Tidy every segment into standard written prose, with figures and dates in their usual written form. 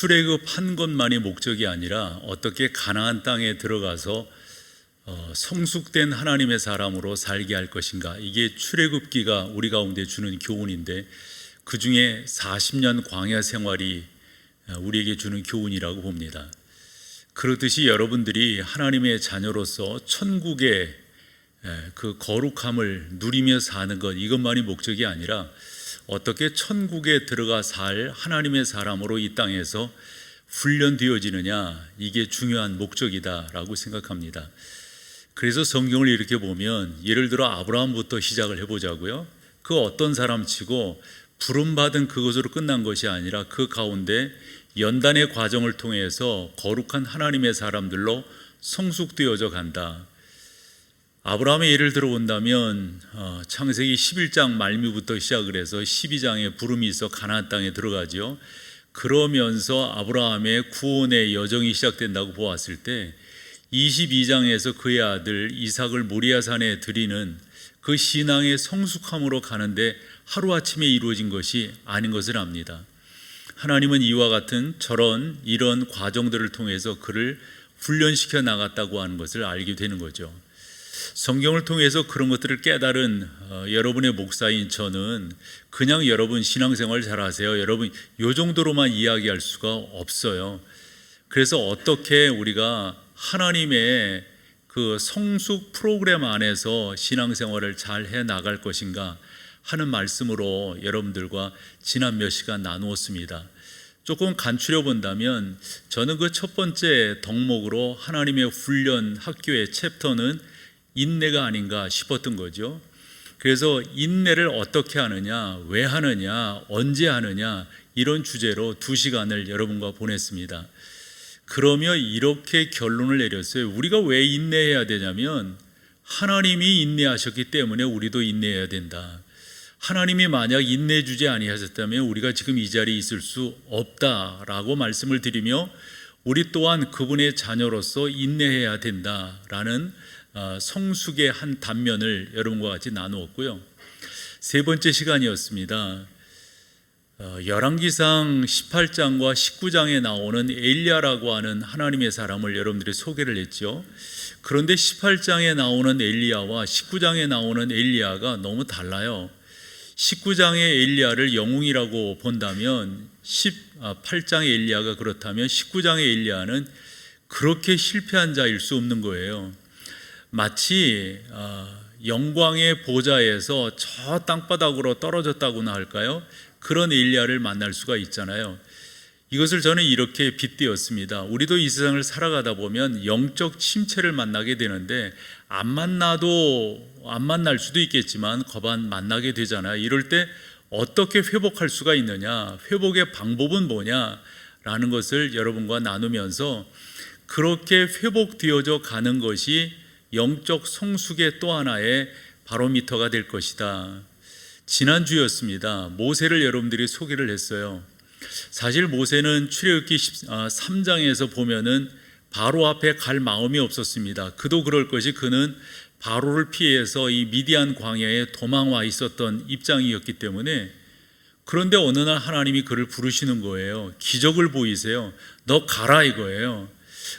출애굽한 것만이 목적이 아니라 어떻게 가나안 땅에 들어가서 성숙된 하나님의 사람으로 살게 할 것인가, 이게 출애굽기가 우리 가운데 주는 교훈인데, 그 중에 40년 광야 생활이 우리에게 주는 교훈이라고 봅니다. 그렇듯이 여러분들이 하나님의 자녀로서 천국의 그 거룩함을 누리며 사는 것, 이것만이 목적이 아니라 어떻게 천국에 들어가 살 하나님의 사람으로 이 땅에서 훈련되어지느냐, 이게 중요한 목적이다라고 생각합니다. 그래서 성경을 이렇게 보면, 예를 들어 아브라함부터 시작을 해보자고요. 그 어떤 사람치고 부름받은 그것으로 끝난 것이 아니라 그 가운데 연단의 과정을 통해서 거룩한 하나님의 사람들로 성숙되어져 간다. 아브라함의 예를 들어본다면 창세기 11장 말미부터 시작을 해서 12장에 부름이 있어 가나안 땅에 들어가죠. 그러면서 아브라함의 구원의 여정이 시작된다고 보았을 때 22장에서 그의 아들 이삭을 모리아산에 드리는 그 신앙의 성숙함으로 가는데 하루아침에 이루어진 것이 아닌 것을 압니다. 하나님은 이와 같은 이런 과정들을 통해서 그를 훈련시켜 나갔다고 하는 것을 알게 되는 거죠. 성경을 통해서 그런 것들을 깨달은 여러분의 목사인 저는 그냥 여러분 신앙생활 잘하세요, 여러분 이 정도로만 이야기할 수가 없어요. 그래서 어떻게 우리가 하나님의 그 성숙 프로그램 안에서 신앙생활을 잘 해 나갈 것인가 하는 말씀으로 여러분들과 지난 몇 시간 나누었습니다. 조금 간추려 본다면, 저는 그 첫 번째 덕목으로 하나님의 훈련 학교의 챕터는 인내가 아닌가 싶었던 거죠. 그래서 인내를 어떻게 하느냐, 왜 하느냐, 언제 하느냐, 이런 주제로 2시간을 여러분과 보냈습니다. 그러며 이렇게 결론을 내렸어요. 우리가 왜 인내해야 되냐면, 하나님이 인내하셨기 때문에 우리도 인내해야 된다. 하나님이 만약 인내해 주지 아니하셨다면 우리가 지금 이 자리에 있을 수 없다라고 말씀을 드리며, 우리 또한 그분의 자녀로서 인내해야 된다라는 성숙의 한 단면을 여러분과 같이 나누었고요. 세 번째 시간이었습니다. 열왕기상 18장과 19장에 나오는 엘리야라고 하는 하나님의 사람을 여러분들이 소개를 했죠. 그런데 18장에 나오는 엘리야와 19장에 나오는 엘리야가 너무 달라요. 19장의 엘리야를 영웅이라고 본다면 18장의 엘리야가 그렇다면 19장의 엘리야는 그렇게 실패한 자일 수 없는 거예요. 마치 영광의 보좌에서 저 땅바닥으로 떨어졌다고나 할까요? 그런 엘리야를 만날 수가 있잖아요. 이것을 저는 이렇게 빗대었습니다. 우리도 이 세상을 살아가다 보면 영적 침체를 만나게 되는데, 안 만날 수도 있겠지만 거반 만나게 되잖아요. 이럴 때 어떻게 회복할 수가 있느냐, 회복의 방법은 뭐냐라는 것을 여러분과 나누면서, 그렇게 회복되어져 가는 것이 영적 성숙의 또 하나의 바로미터가 될 것이다. 지난주였습니다. 모세를 여러분들이 소개를 했어요. 사실 모세는 출애굽기 3장에서 보면은 바로 앞에 갈 마음이 없었습니다. 그도 그럴 것이, 그는 바로를 피해서 이 미디안 광야에 도망와 있었던 입장이었기 때문에. 그런데 어느 날 하나님이 그를 부르시는 거예요. 기적을 보이세요. 너 가라 이거예요.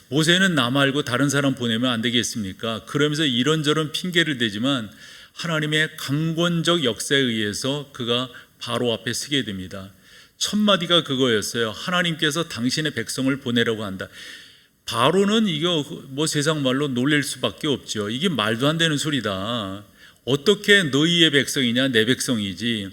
모세는 나 말고 다른 사람 보내면 안 되겠습니까? 그러면서 이런저런 핑계를 대지만 하나님의 강권적 역사에 의해서 그가 바로 앞에 서게 됩니다. 첫 마디가 그거였어요. 하나님께서 당신의 백성을 보내려고 한다. 바로는 이거 뭐 세상 말로 놀랄 수밖에 없죠. 이게 말도 안 되는 소리다. 어떻게 너희의 백성이냐, 내 백성이지.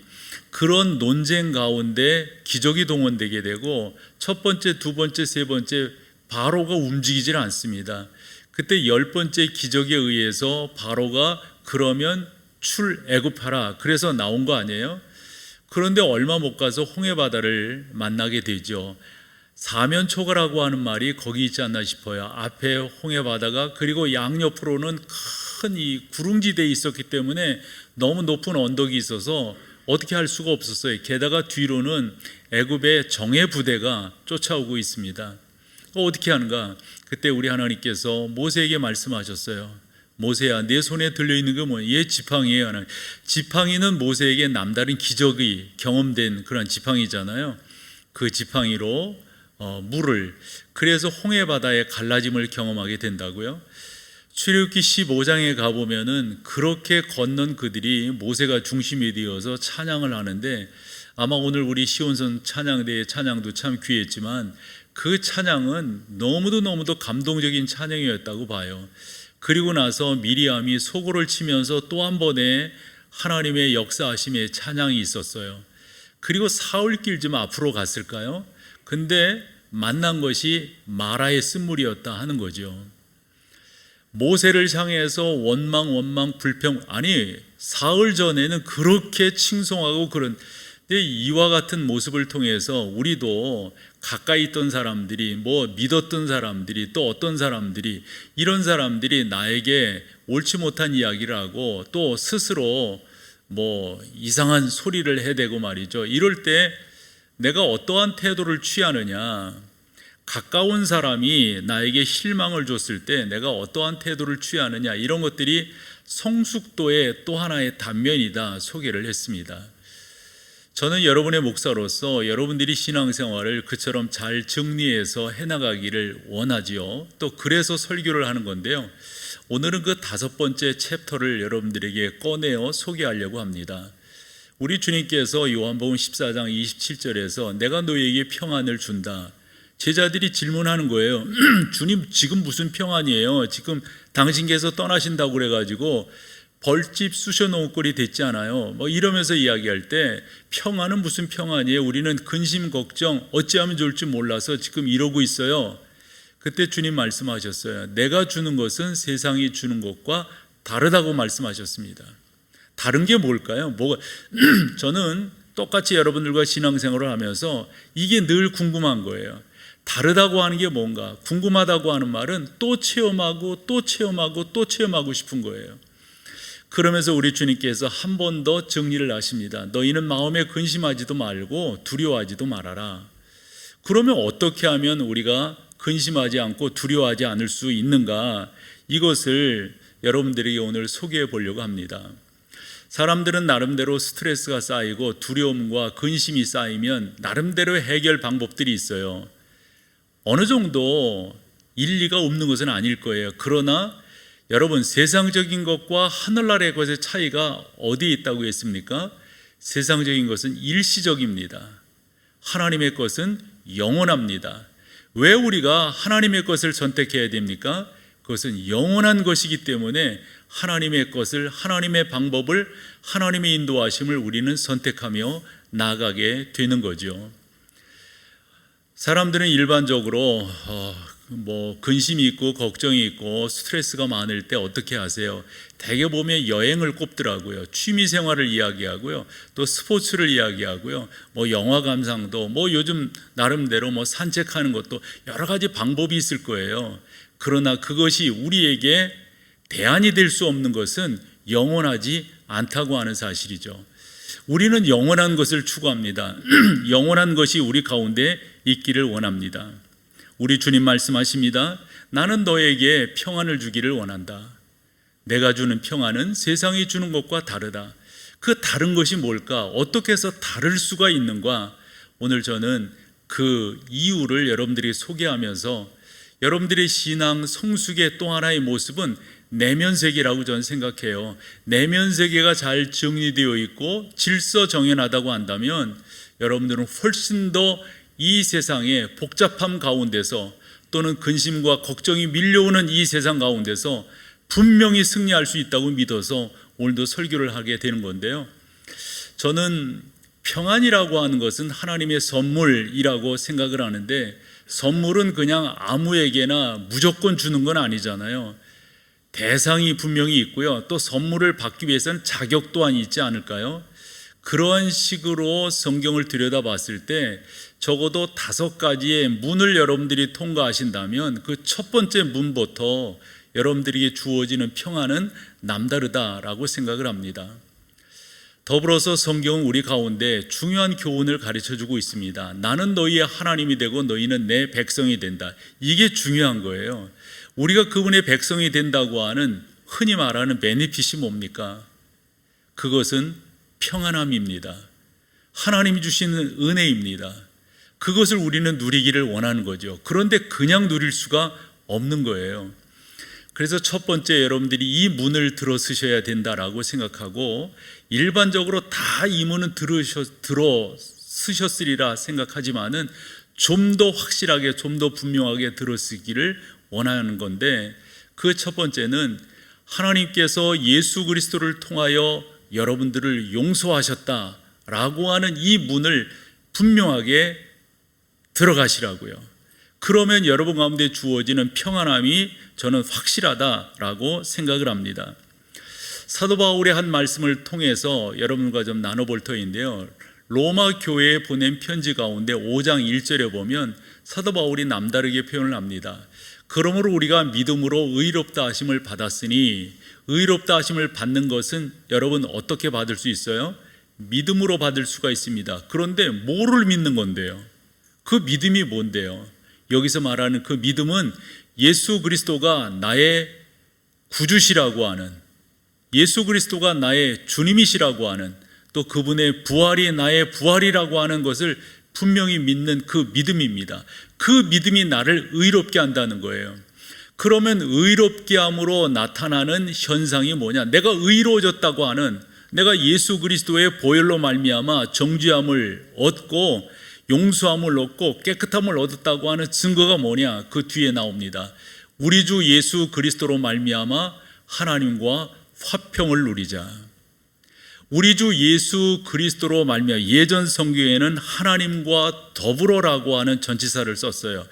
그런 논쟁 가운데 기적이 동원되게 되고, 첫 번째, 두 번째, 세 번째 바로가 움직이질 않습니다. 그때 10번째 기적에 의해서 바로가 그러면 출애굽하라, 그래서 나온 거 아니에요? 그런데 얼마 못 가서 홍해바다를 만나게 되죠. 사면초가라고 하는 말이 거기 있지 않나 싶어요. 앞에 홍해바다가, 그리고 양옆으로는 큰 이 구릉지대에 있었기 때문에 너무 높은 언덕이 있어서 어떻게 할 수가 없었어요. 게다가 뒤로는 애굽의 정예 부대가 쫓아오고 있습니다. 어떻게 하는가? 그때 우리 하나님께서 모세에게 말씀하셨어요. 모세야, 내 손에 들려있는 게 뭐냐? 얘 지팡이에요. 하나님. 지팡이는 모세에게 남다른 기적이 경험된 그런 지팡이잖아요. 그 지팡이로 물을, 그래서 홍해 바다의 갈라짐을 경험하게 된다고요. 출애굽기 15장에 가보면은 그렇게 건넌 그들이 모세가 중심이 되어서 찬양을 하는데, 아마 오늘 우리 시온선 찬양대의 찬양도 참 귀했지만 그 찬양은 너무도 감동적인 찬양이었다고 봐요. 그리고 나서 미리암이 소고를 치면서 또 한 번의 하나님의 역사하심의 찬양이 있었어요. 그리고 사흘길 좀 앞으로 갔을까요? 근데 만난 것이 마라의 쓴물이었다 하는 거죠. 모세를 향해서 원망 불평, 아니 사흘 전에는 그렇게 칭송하고 그런, 이와 같은 모습을 통해서 우리도 가까이 있던 사람들이, 믿었던 사람들이, 또 어떤 사람들이, 이런 사람들이 나에게 옳지 못한 이야기를 하고 또 스스로 이상한 소리를 해대고 말이죠. 이럴 때 내가 어떠한 태도를 취하느냐, 가까운 사람이 나에게 실망을 줬을 때 내가 어떠한 태도를 취하느냐, 이런 것들이 성숙도의 또 하나의 단면이다 소개를 했습니다. 저는 여러분의 목사로서 여러분들이 신앙생활을 그처럼 잘 정리해서 해나가기를 원하지요. 또 그래서 설교를 하는 건데요, 오늘은 그 5번째 챕터를 여러분들에게 꺼내어 소개하려고 합니다. 우리 주님께서 요한복음 14장 27절에서 내가 너희에게 평안을 준다, 제자들이 질문하는 거예요. 주님, 지금 무슨 평안이에요? 지금 당신께서 떠나신다고 그래가지고 벌집 쑤셔놓을 꼴이 됐지 않아요? 이러면서 이야기할 때, 평안은 무슨 평안이에요? 우리는 근심 걱정 어찌하면 좋을지 몰라서 지금 이러고 있어요. 그때 주님 말씀하셨어요. 내가 주는 것은 세상이 주는 것과 다르다고 말씀하셨습니다. 다른 게 뭘까요? 저는 똑같이 여러분들과 신앙생활을 하면서 이게 늘 궁금한 거예요. 다르다고 하는 게 뭔가, 궁금하다고 하는 말은 또 체험하고 또 체험하고 또 체험하고 싶은 거예요. 그러면서 우리 주님께서 한 번 더 정리를 하십니다. 너희는 마음에 근심하지도 말고 두려워하지도 말아라. 그러면 어떻게 하면 우리가 근심하지 않고 두려워하지 않을 수 있는가, 이것을 여러분들에게 오늘 소개해 보려고 합니다. 사람들은 나름대로 스트레스가 쌓이고 두려움과 근심이 쌓이면 나름대로 해결 방법들이 있어요. 어느 정도 일리가 없는 것은 아닐 거예요. 그러나 여러분, 세상적인 것과 하늘나라의 것의 차이가 어디에 있다고 했습니까? 세상적인 것은 일시적입니다. 하나님의 것은 영원합니다. 왜 우리가 하나님의 것을 선택해야 됩니까? 그것은 영원한 것이기 때문에 하나님의 것을, 하나님의 방법을, 하나님의 인도하심을 우리는 선택하며 나아가게 되는 거죠. 사람들은 일반적으로 근심이 있고 걱정이 있고 스트레스가 많을 때 어떻게 하세요? 대개 보면 여행을 꼽더라고요. 취미 생활을 이야기하고요, 또 스포츠를 이야기하고요, 영화 감상도, 요즘 나름대로 산책하는 것도 여러 가지 방법이 있을 거예요. 그러나 그것이 우리에게 대안이 될 수 없는 것은 영원하지 않다고 하는 사실이죠. 우리는 영원한 것을 추구합니다. 영원한 것이 우리 가운데 있기를 원합니다. 우리 주님 말씀하십니다. 나는 너에게 평안을 주기를 원한다. 내가 주는 평안은 세상이 주는 것과 다르다. 그 다른 것이 뭘까? 어떻게 해서 다를 수가 있는가? 오늘 저는 그 이유를 여러분들이 소개하면서, 여러분들의 신앙 성숙의 또 하나의 모습은 내면 세계라고 저는 생각해요. 내면 세계가 잘 정리되어 있고 질서 정연하다고 한다면 여러분들은 훨씬 더 이 세상의 복잡함 가운데서, 또는 근심과 걱정이 밀려오는 이 세상 가운데서 분명히 승리할 수 있다고 믿어서 오늘도 설교를 하게 되는 건데요, 저는 평안이라고 하는 것은 하나님의 선물이라고 생각을 하는데, 선물은 그냥 아무에게나 무조건 주는 건 아니잖아요. 대상이 분명히 있고요, 또 선물을 받기 위해서는 자격 또한 있지 않을까요? 그러한 식으로 성경을 들여다봤을 때 적어도 5가지의 문을 여러분들이 통과하신다면 그 첫 번째 문부터 여러분들에게 주어지는 평안은 남다르다라고 생각을 합니다. 더불어서 성경은 우리 가운데 중요한 교훈을 가르쳐주고 있습니다. 나는 너희의 하나님이 되고 너희는 내 백성이 된다. 이게 중요한 거예요. 우리가 그분의 백성이 된다고 하는 흔히 말하는 베네핏이 뭡니까? 그것은 평안함입니다. 하나님이 주시는 은혜입니다. 그것을 우리는 누리기를 원하는 거죠. 그런데 그냥 누릴 수가 없는 거예요. 그래서 첫 번째, 여러분들이 이 문을 들어서셔야 된다라고 생각하고, 일반적으로 다 이 문은 들어서셨으리라 생각하지만은 좀 더 확실하게, 좀 더 분명하게 들어서기를 원하는 건데, 그 첫 번째는 하나님께서 예수 그리스도를 통하여 여러분들을 용서하셨다라고 하는 이 문을 분명하게 들어가시라고요. 그러면 여러분 가운데 주어지는 평안함이 저는 확실하다라고 생각을 합니다. 사도 바울의 한 말씀을 통해서 여러분과 좀 나눠볼 터인데요, 로마 교회에 보낸 편지 가운데 5장 1절에 보면 사도 바울이 남다르게 표현을 합니다. 그러므로 우리가 믿음으로 의롭다 하심을 받았으니, 의롭다 하심을 받는 것은 여러분 어떻게 받을 수 있어요? 믿음으로 받을 수가 있습니다. 그런데 뭐를 믿는 건데요? 그 믿음이 뭔데요? 여기서 말하는 그 믿음은 예수 그리스도가 나의 구주시라고 하는, 예수 그리스도가 나의 주님이시라고 하는, 또 그분의 부활이 나의 부활이라고 하는 것을 분명히 믿는 그 믿음입니다. 그 믿음이 나를 의롭게 한다는 거예요. 그러면 의롭게 함으로 나타나는 현상이 뭐냐? 내가 의로워졌다고 하는, 내가 예수 그리스도의 보혈로 말미암아 정죄함을 얻고 용서함을 얻고 깨끗함을 얻었다고 하는 증거가 뭐냐? 그 뒤에 나옵니다. 우리 주 예수 그리스도로 말미암아 하나님과 화평을 누리자. 우리 주 예수 그리스도로 말미암아, 예전 성경에는 하나님과 더불어라고 하는 전치사를 썼어요.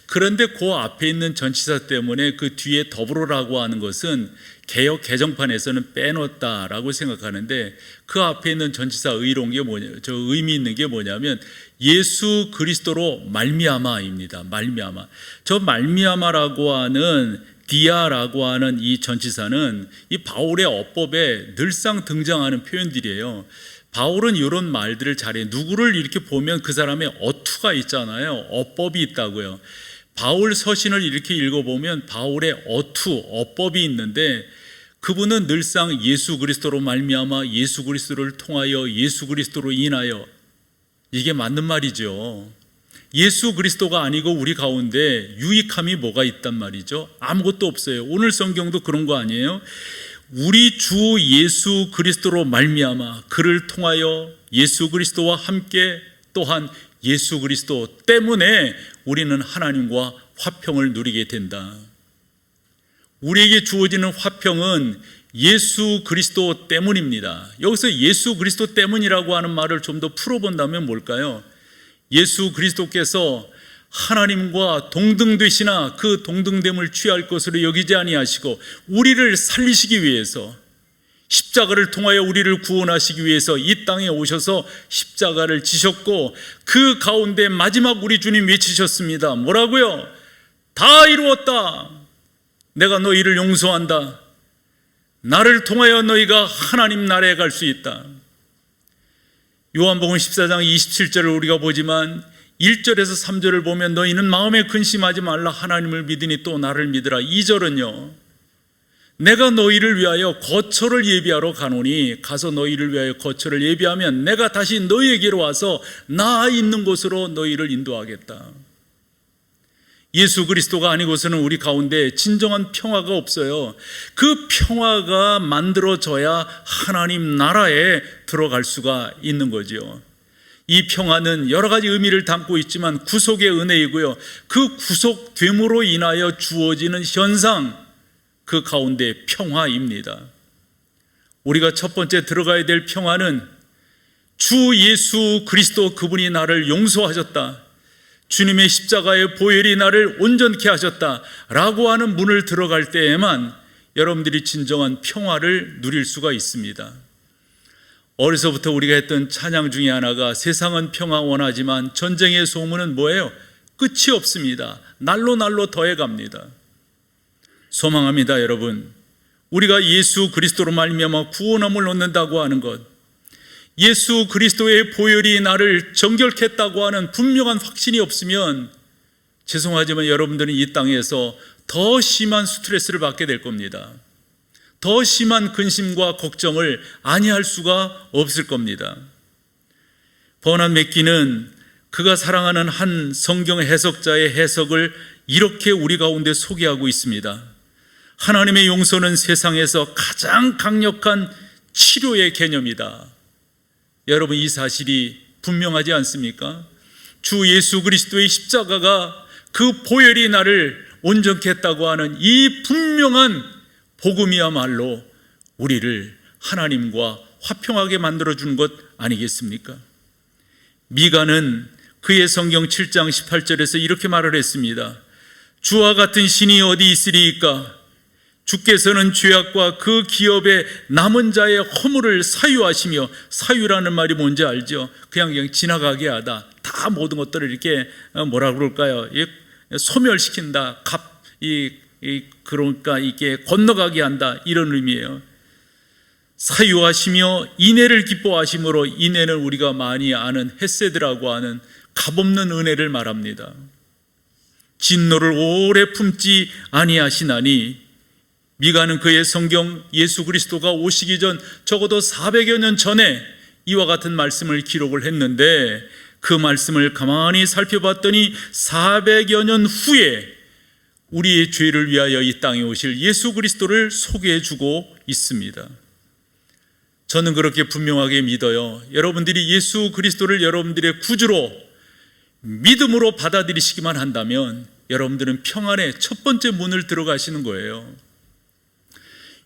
그런데 그 앞에 있는 전치사 때문에 그 뒤에 더불어라고 하는 것은 개역 개정판에서는 빼놓았다라고 생각하는데, 그 앞에 있는 전치사 의로운 게 뭐냐, 저 의미 있는 게 뭐냐면 예수 그리스도로 말미암아입니다. 말미암아. 저 말미암아라고 하는 디아라고 하는 이 전치사는 이 바울의 어법에 늘상 등장하는 표현들이에요. 바울은 이런 말들을 잘해요. 누구를 이렇게 보면 그 사람의 어투가 있잖아요. 어법이 있다고요. 바울 서신을 이렇게 읽어보면 바울의 어투, 어법이 있는데, 그분은 늘상 예수 그리스도로 말미암아, 예수 그리스도를 통하여, 예수 그리스도로 인하여, 이게 맞는 말이죠. 예수 그리스도가 아니고 우리 가운데 유익함이 뭐가 있단 말이죠? 아무것도 없어요. 오늘 성경도 그런 거 아니에요? 우리 주 예수 그리스도로 말미암아, 그를 통하여 예수 그리스도와 함께, 또한 예수 그리스도 때문에 우리는 하나님과 화평을 누리게 된다. 우리에게 주어지는 화평은 예수 그리스도 때문입니다. 여기서 예수 그리스도 때문이라고 하는 말을 좀 더 풀어본다면 뭘까요? 예수 그리스도께서 하나님과 동등되시나 그 동등됨을 취할 것으로 여기지 아니하시고 우리를 살리시기 위해서, 십자가를 통하여 우리를 구원하시기 위해서 이 땅에 오셔서 십자가를 지셨고, 그 가운데 마지막 우리 주님 외치셨습니다. 뭐라고요? 다 이루었다. 내가 너희를 용서한다. 나를 통하여 너희가 하나님 나라에 갈 수 있다. 요한복음 14장 27절을 우리가 보지만 1절에서 3절을 보면 너희는 마음에 근심하지 말라, 하나님을 믿으니 또 나를 믿으라. 2절은요, 내가 너희를 위하여 거처를 예비하러 가노니 가서 너희를 위하여 거처를 예비하면 내가 다시 너희에게로 와서 나 있는 곳으로 너희를 인도하겠다. 예수 그리스도가 아니고서는 우리 가운데 진정한 평화가 없어요. 그 평화가 만들어져야 하나님 나라에 들어갈 수가 있는 거죠. 이 평화는 여러 가지 의미를 담고 있지만 구속의 은혜이고요, 그 구속됨으로 인하여 주어지는 현상, 그 가운데 평화입니다. 우리가 첫 번째 들어가야 될 평화는 주 예수 그리스도, 그분이 나를 용서하셨다, 주님의 십자가의 보혈이 나를 온전케 하셨다라고 하는 문을 들어갈 때에만 여러분들이 진정한 평화를 누릴 수가 있습니다. 어려서부터 우리가 했던 찬양 중에 하나가 세상은 평화 원하지만 전쟁의 소문은 뭐예요? 끝이 없습니다. 날로 날로 더해갑니다. 소망합니다, 여러분. 우리가 예수 그리스도로 말미암아 구원함을 얻는다고 하는 것, 예수 그리스도의 보혈이 나를 정결케 했다고 하는 분명한 확신이 없으면 죄송하지만 여러분들은 이 땅에서 더 심한 스트레스를 받게 될 겁니다. 더 심한 근심과 걱정을 아니할 수가 없을 겁니다. 버난 맥기는 그가 사랑하는 한 성경 해석자의 해석을 이렇게 우리 가운데 소개하고 있습니다. 하나님의 용서는 세상에서 가장 강력한 치료의 개념이다. 여러분, 이 사실이 분명하지 않습니까? 주 예수 그리스도의 십자가가 그 보혈이 나를 온전케 했다고 하는 이 분명한 복음이야말로 우리를 하나님과 화평하게 만들어주는 것 아니겠습니까? 미가는 그의 성경 7장 18절에서 이렇게 말을 했습니다. 주와 같은 신이 어디 있으리이까? 주께서는 죄악과 그 기업의 남은 자의 허물을 사유하시며, 사유라는 말이 뭔지 알죠? 그냥 지나가게 하다, 다 모든 것들을 이렇게 뭐라 그럴까요? 소멸시킨다, 그러니까 이게 건너가게 한다, 이런 의미예요. 사유하시며 인애를 기뻐하심으로, 인애는 우리가 많이 아는 헤세드라고 하는 값없는 은혜를 말합니다. 진노를 오래 품지 아니하시나니, 미가는 그의 성경 예수 그리스도가 오시기 전 적어도 400여 년 전에 이와 같은 말씀을 기록을 했는데, 그 말씀을 가만히 살펴봤더니 400여 년 후에 우리의 죄를 위하여 이 땅에 오실 예수 그리스도를 소개해 주고 있습니다. 저는 그렇게 분명하게 믿어요. 여러분들이 예수 그리스도를 여러분들의 구주로 믿음으로 받아들이시기만 한다면 여러분들은 평안의 첫 번째 문을 들어가시는 거예요.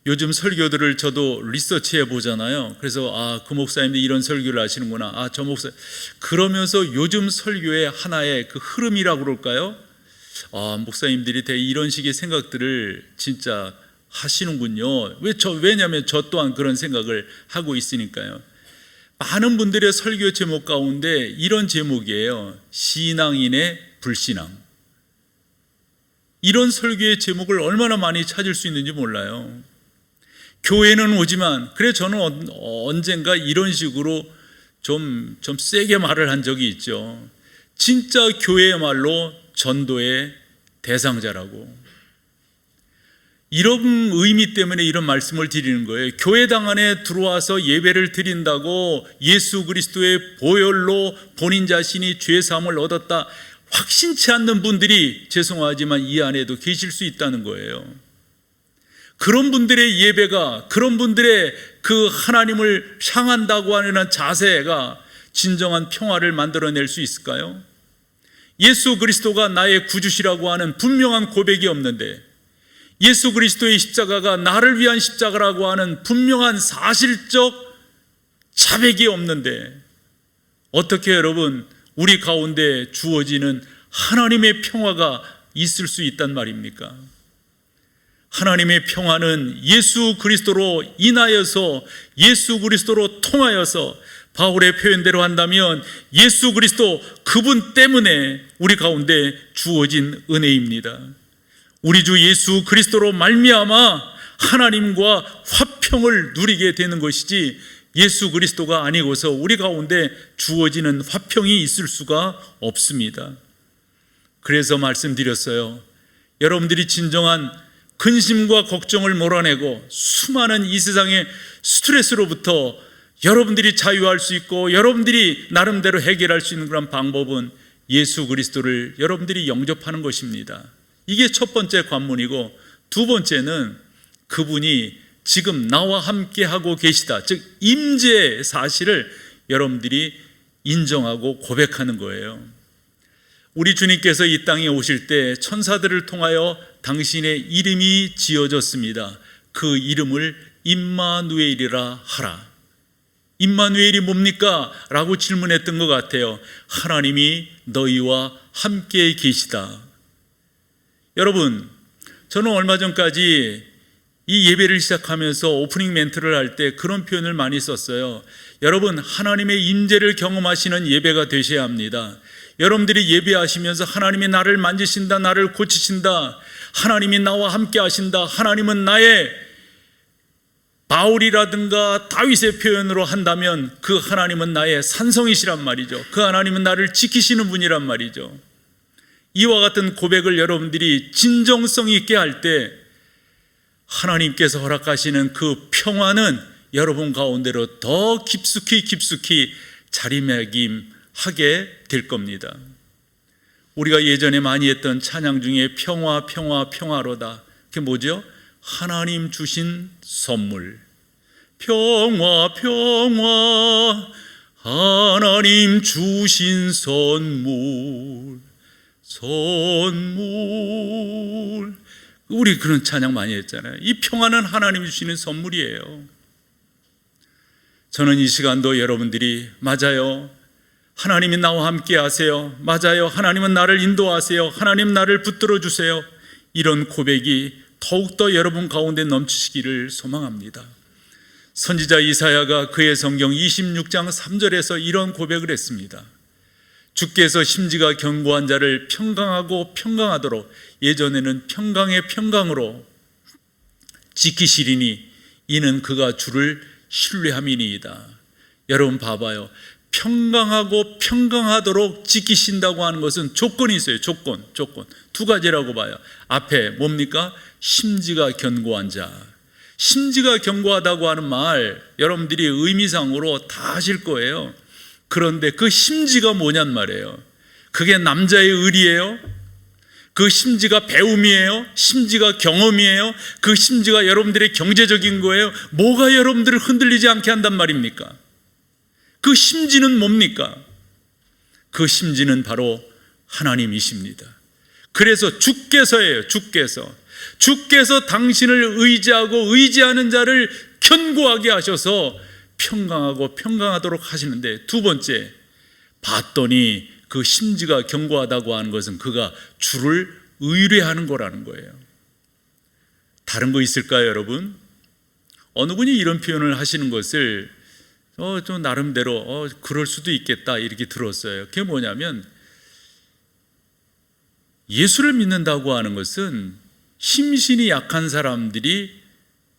요즘 설교들을 저도 리서치해 보잖아요. 그래서 그 목사님들이 이런 설교를 하시는구나, 저 목사, 그러면서 요즘 설교의 하나의 그 흐름이라고 그럴까요? 목사님들이 되게 이런 식의 생각들을 진짜 하시는군요. 왜냐하면 저 또한 그런 생각을 하고 있으니까요. 많은 분들의 설교 제목 가운데 이런 제목이에요. 신앙인의 불신앙. 이런 설교의 제목을 얼마나 많이 찾을 수 있는지 몰라요. 교회는 오지만, 그래 저는 언젠가 이런 식으로 좀 세게 말을 한 적이 있죠. 진짜 교회야말로 전도의 대상자라고. 이런 의미 때문에 이런 말씀을 드리는 거예요. 교회당 안에 들어와서 예배를 드린다고 예수 그리스도의 보혈로 본인 자신이 죄 사함을 얻었다 확신치 않는 분들이 죄송하지만 이 안에도 계실 수 있다는 거예요. 그런 분들의 예배가, 그런 분들의 그 하나님을 향한다고 하는 자세가 진정한 평화를 만들어낼 수 있을까요? 예수 그리스도가 나의 구주시라고 하는 분명한 고백이 없는데, 예수 그리스도의 십자가가 나를 위한 십자가라고 하는 분명한 사실적 자백이 없는데, 어떻게 여러분 우리 가운데 주어지는 하나님의 평화가 있을 수 있단 말입니까? 하나님의 평화는 예수 그리스도로 인하여서, 예수 그리스도로 통하여서, 바울의 표현대로 한다면 예수 그리스도 그분 때문에 우리 가운데 주어진 은혜입니다. 우리 주 예수 그리스도로 말미암아 하나님과 화평을 누리게 되는 것이지, 예수 그리스도가 아니고서 우리 가운데 주어지는 화평이 있을 수가 없습니다. 그래서 말씀드렸어요. 여러분들이 진정한 근심과 걱정을 몰아내고 수많은 이 세상의 스트레스로부터 여러분들이 자유할 수 있고 여러분들이 나름대로 해결할 수 있는 그런 방법은 예수 그리스도를 여러분들이 영접하는 것입니다. 이게 첫 번째 관문이고, 두 번째는 그분이 지금 나와 함께 하고 계시다, 즉 임재의 사실을 여러분들이 인정하고 고백하는 거예요. 우리 주님께서 이 땅에 오실 때 천사들을 통하여 당신의 이름이 지어졌습니다. 그 이름을 임마누엘이라 하라. 임마누엘이 뭡니까? 라고 질문했던 것 같아요. 하나님이 너희와 함께 계시다. 여러분, 저는 얼마 전까지 이 예배를 시작하면서 오프닝 멘트를 할 때 그런 표현을 많이 썼어요. 여러분, 하나님의 임재를 경험하시는 예배가 되셔야 합니다. 여러분들이 예배하시면서 하나님이 나를 만지신다, 나를 고치신다, 하나님이 나와 함께 하신다, 하나님은 나의, 바울이라든가 다윗의 표현으로 한다면 그 하나님은 나의 산성이시란 말이죠. 그 하나님은 나를 지키시는 분이란 말이죠. 이와 같은 고백을 여러분들이 진정성 있게 할 때 하나님께서 허락하시는 그 평화는 여러분 가운데로 더 깊숙이 자리매김 하게 될 겁니다. 우리가 예전에 많이 했던 찬양 중에 평화 평화 평화로다, 그게 뭐죠? 하나님 주신 선물. 평화 평화 하나님 주신 선물. 우리 그런 찬양 많이 했잖아요. 이 평화는 하나님이 주시는 선물이에요. 저는 이 시간도 여러분들이 맞아요, 하나님이 나와 함께 하세요, 맞아요, 하나님은 나를 인도하세요, 하나님 나를 붙들어 주세요, 이런 고백이 더욱더 여러분 가운데 넘치시기를 소망합니다. 선지자 이사야가 그의 성경 26장 3절에서 이런 고백을 했습니다. 주께서 심지가 견고한 자를 평강하고 평강하도록, 예전에는 평강의 평강으로 지키시리니 이는 그가 주를 신뢰함이니이다. 여러분 봐봐요, 평강하고 평강하도록 지키신다고 하는 것은 조건이 있어요. 조건 두 가지라고 봐요. 앞에 뭡니까? 심지가 견고한 자. 심지가 견고하다고 하는 말 여러분들이 의미상으로 다 아실 거예요. 그런데 그 심지가 뭐냔 말이에요. 그게 남자의 의리예요? 그 심지가 배움이에요? 심지가 경험이에요? 그 심지가 여러분들의 경제적인 거예요? 뭐가 여러분들을 흔들리지 않게 한단 말입니까? 그 심지는 뭡니까? 그 심지는 바로 하나님이십니다. 그래서 주께서예요. 주께서 당신을 의지하고 의지하는 자를 견고하게 하셔서 평강하고 평강하도록 하시는데, 두 번째, 봤더니 그 심지가 견고하다고 하는 것은 그가 주를 의뢰하는 거라는 거예요. 다른 거 있을까요, 여러분? 어느 분이 이런 표현을 하시는 것을 좀 나름대로 그럴 수도 있겠다 이렇게 들었어요. 그게 뭐냐면, 예수를 믿는다고 하는 것은 심신이 약한 사람들이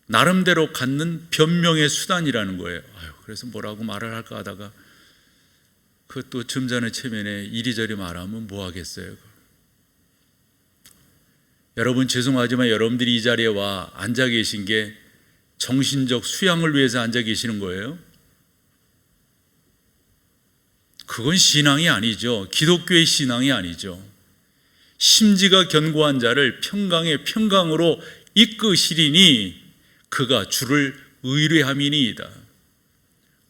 나름대로 갖는 변명의 수단이라는 거예요. 그래서 뭐라고 말을 할까 하다가 그것도 점잖은 체면에 이리저리 말하면 뭐 하겠어요. 여러분 죄송하지만 여러분들이 이 자리에 와 앉아 계신 게 정신적 수양을 위해서 앉아 계시는 거예요? 그건 신앙이 아니죠. 기독교의 신앙이 아니죠. 심지가 견고한 자를 평강의 평강으로 이끄시리니 그가 주를 의뢰함이니이다.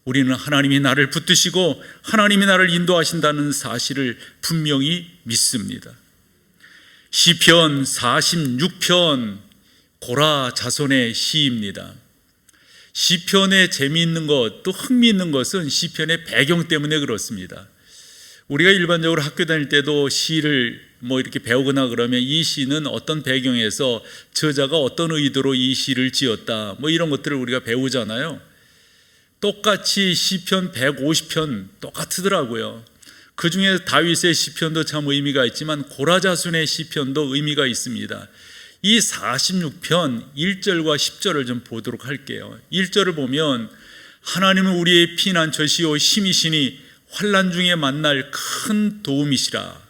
우리는 하나님이 나를 붙드시고 하나님이 나를 인도하신다는 사실을 분명히 믿습니다. 시편 46편 고라 자손의 시입니다. 시편의 재미있는 것, 또 흥미있는 것은 시편의 배경 때문에 그렇습니다. 우리가 일반적으로 학교 다닐 때도 시를 이렇게 배우거나 그러면 이 시는 어떤 배경에서 저자가 어떤 의도로 이 시를 지었다 이런 것들을 우리가 배우잖아요. 똑같이 시편 150편 똑같더라고요. 그 중에 다윗의 시편도 참 의미가 있지만 고라 자손의 시편도 의미가 있습니다. 이 46편 1절과 10절을 좀 보도록 할게요. 1절을 보면 하나님은 우리의 피난처시오 힘이시니 환난 중에 만날 큰 도움이시라.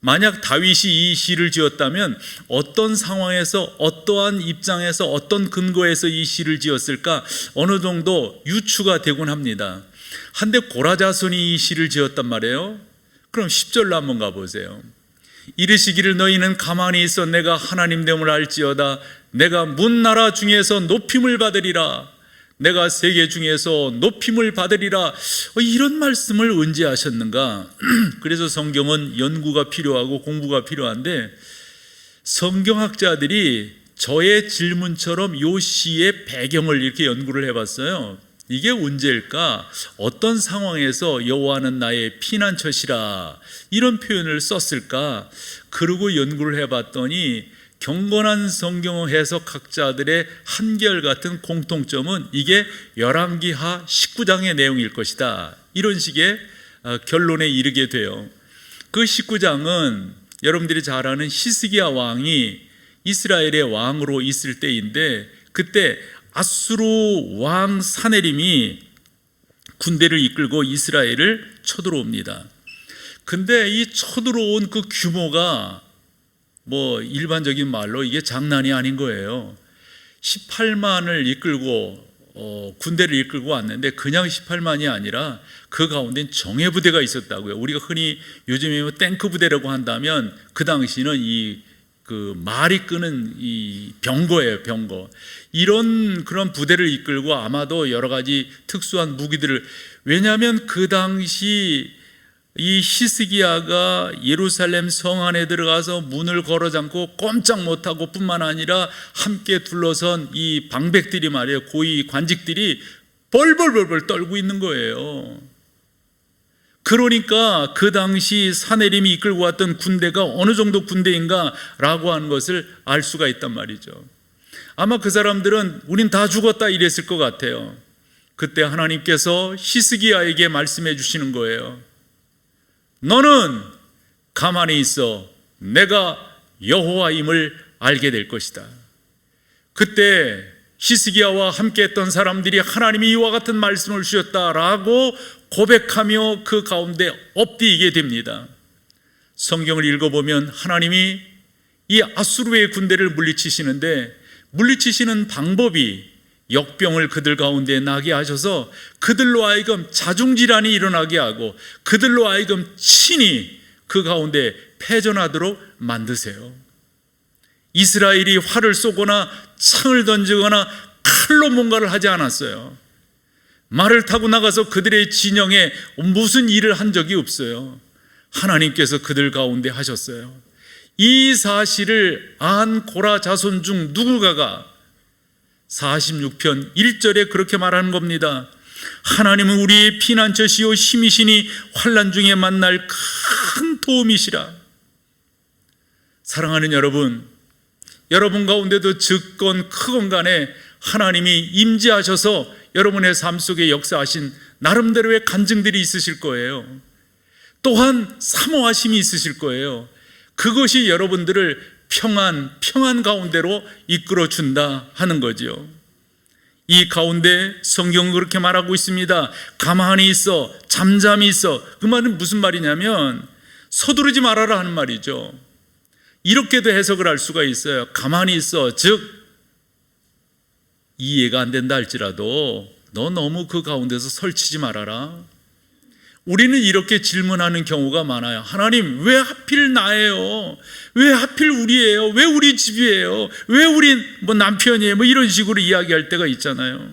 만약 다윗이 이 시를 지었다면 어떤 상황에서, 어떠한 입장에서, 어떤 근거에서 이 시를 지었을까 어느 정도 유추가 되곤 합니다. 한데 고라 자손이 이 시를 지었단 말이에요. 그럼 10절로 한번 가보세요. 이르시기를 너희는 가만히 있어 내가 하나님 됨을 알지어다. 내가 문나라 중에서 높임을 받으리라. 내가 세계 중에서 높임을 받으리라. 이런 말씀을 언제 하셨는가? 그래서 성경은 연구가 필요하고 공부가 필요한데, 성경학자들이 저의 질문처럼 이 시의 배경을 이렇게 연구를 해봤어요. 이게 언제일까? 어떤 상황에서 여호와는 나의 피난처시라 이런 표현을 썼을까? 그러고 연구를 해봤더니 경건한 성경 해석학자들의 한결같은 공통점은 이게 열왕기하 19장의 내용일 것이다, 이런 식의 결론에 이르게 돼요. 그 19장은 여러분들이 잘 아는 히스기야 왕이 이스라엘의 왕으로 있을 때인데, 그때 아수르 왕 사네림이 군대를 이끌고 이스라엘을 쳐들어옵니다. 근데 이 쳐들어온 그 규모가 일반적인 말로 이게 장난이 아닌 거예요. 18만을 이끌고 군대를 이끌고 왔는데 그냥 18만이 아니라 그 가운데 정예부대가 있었다고요. 우리가 흔히 요즘에 탱크 부대라고 한다면 그 당시는 그 말이 끄는 이 병거예요, 병거. 이런 그런 부대를 이끌고 아마도 여러 가지 특수한 무기들을, 왜냐하면 그 당시 이 히스기야가 예루살렘 성 안에 들어가서 문을 걸어 잠고 꼼짝 못하고 뿐만 아니라 함께 둘러선 이 방백들이 말이에요, 고위 관직들이 벌벌벌벌 떨고 있는 거예요. 그러니까 그 당시 사내림이 이끌고 왔던 군대가 어느 정도 군대인가 라고 하는 것을 알 수가 있단 말이죠. 아마 그 사람들은 우린 다 죽었다 이랬을 것 같아요. 그때 하나님께서 히스기야에게 말씀해 주시는 거예요. 너는 가만히 있어. 내가 여호와임을 알게 될 것이다. 그때 히스기야와 함께 했던 사람들이 하나님이 이와 같은 말씀을 주셨다라고 고백하며 그 가운데 엎드리게 됩니다. 성경을 읽어보면 하나님이 이 아수르의 군대를 물리치시는데 물리치시는 방법이 역병을 그들 가운데 나게 하셔서 그들로 하여금 자중질환이 일어나게 하고 그들로 하여금 친히 그 가운데 패전하도록 만드세요. 이스라엘이 활을 쏘거나 창을 던지거나 칼로 뭔가를 하지 않았어요. 말을 타고 나가서 그들의 진영에 무슨 일을 한 적이 없어요. 하나님께서 그들 가운데 하셨어요. 이 사실을 안 고라 자손 중 누군가가 46편 1절에 그렇게 말하는 겁니다. 하나님은 우리의 피난처시요 힘이시니 환난 중에 만날 큰 도움이시라. 사랑하는 여러분, 여러분 가운데도 적건 크건 간에 하나님이 임재하셔서 여러분의 삶 속에 역사하신 나름대로의 간증들이 있으실 거예요. 또한 사모하심이 있으실 거예요. 그것이 여러분들을 평안 가운데로 이끌어 준다 하는 거지요. 이 가운데 성경은 그렇게 말하고 있습니다. 가만히 있어, 잠잠히 있어. 그 말은 무슨 말이냐면 서두르지 말아라 하는 말이죠. 이렇게도 해석을 할 수가 있어요. 가만히 있어, 즉 이해가 안 된다 할지라도 너 너무 그 가운데서 설치지 말아라. 우리는 이렇게 질문하는 경우가 많아요. 하나님, 왜 하필 나예요? 왜 하필 우리예요? 왜 우리 집이에요? 왜 우린 남편이에요? 이런 식으로 이야기할 때가 있잖아요.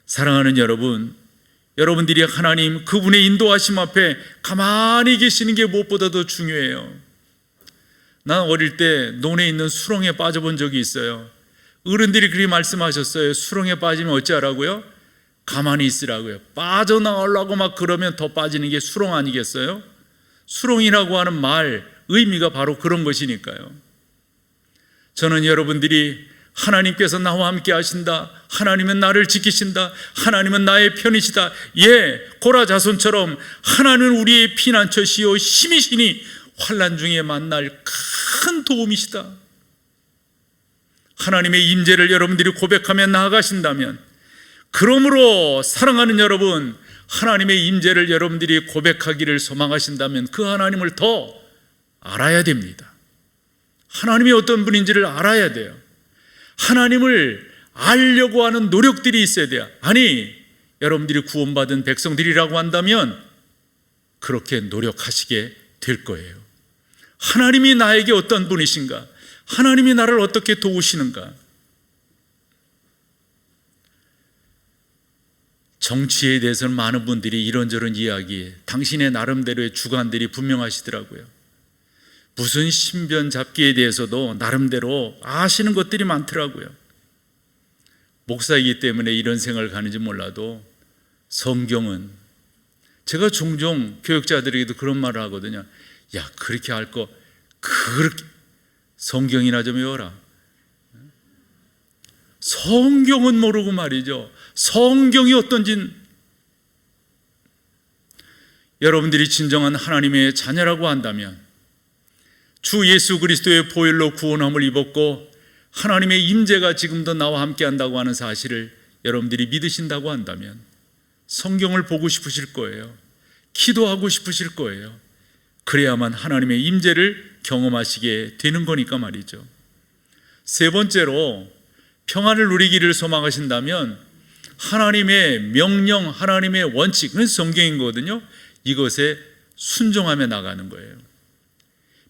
사랑하는 여러분, 여러분들이 하나님 그분의 인도하심 앞에 가만히 계시는 게 무엇보다도 중요해요. 난 어릴 때 논에 있는 수렁에 빠져본 적이 있어요. 어른들이 그렇게 말씀하셨어요. 수렁에 빠지면 어찌하라고요? 가만히 있으라고요. 빠져나오려고 막 그러면 더 빠지는 게 수렁 아니겠어요? 수렁이라고 하는 말 의미가 바로 그런 것이니까요. 저는 여러분들이 하나님께서 나와 함께 하신다, 하나님은 나를 지키신다, 하나님은 나의 편이시다, 고라 자손처럼 하나님은 우리의 피난처시요 힘이시니 환난 중에 만날 큰 도움이시다. 하나님의 임재를 여러분들이 고백하며 나아가신다면, 그러므로 사랑하는 여러분, 하나님의 임재를 여러분들이 고백하기를 소망하신다면 그 하나님을 더 알아야 됩니다. 하나님이 어떤 분인지를 알아야 돼요. 하나님을 알려고 하는 노력들이 있어야 돼요. 아니, 여러분들이 구원받은 백성들이라고 한다면 그렇게 노력하시게 될 거예요. 하나님이 나에게 어떤 분이신가? 하나님이 나를 어떻게 도우시는가? 정치에 대해서는 많은 분들이 이런저런 이야기, 당신의 나름대로의 주관들이 분명하시더라고요. 무슨 신변 잡기에 대해서도 나름대로 아시는 것들이 많더라고요. 목사이기 때문에 이런 생각을 가는지 몰라도 성경은, 제가 종종 교육자들에게도 그런 말을 하거든요. 야, 그렇게 할 거 그렇게 성경이나 좀 외워라. 성경은 모르고 말이죠. 성경이 어떤진, 여러분들이 진정한 하나님의 자녀라고 한다면, 주 예수 그리스도의 보혈로 구원함을 입었고 하나님의 임재가 지금도 나와 함께 한다고 하는 사실을 여러분들이 믿으신다고 한다면 성경을 보고 싶으실 거예요. 기도하고 싶으실 거예요. 그래야만 하나님의 임재를 경험하시게 되는 거니까 말이죠. 세 번째로, 평안을 누리기를 소망하신다면 하나님의 명령, 하나님의 원칙, 그건 성경인 거거든요. 이것에 순종하며 나가는 거예요.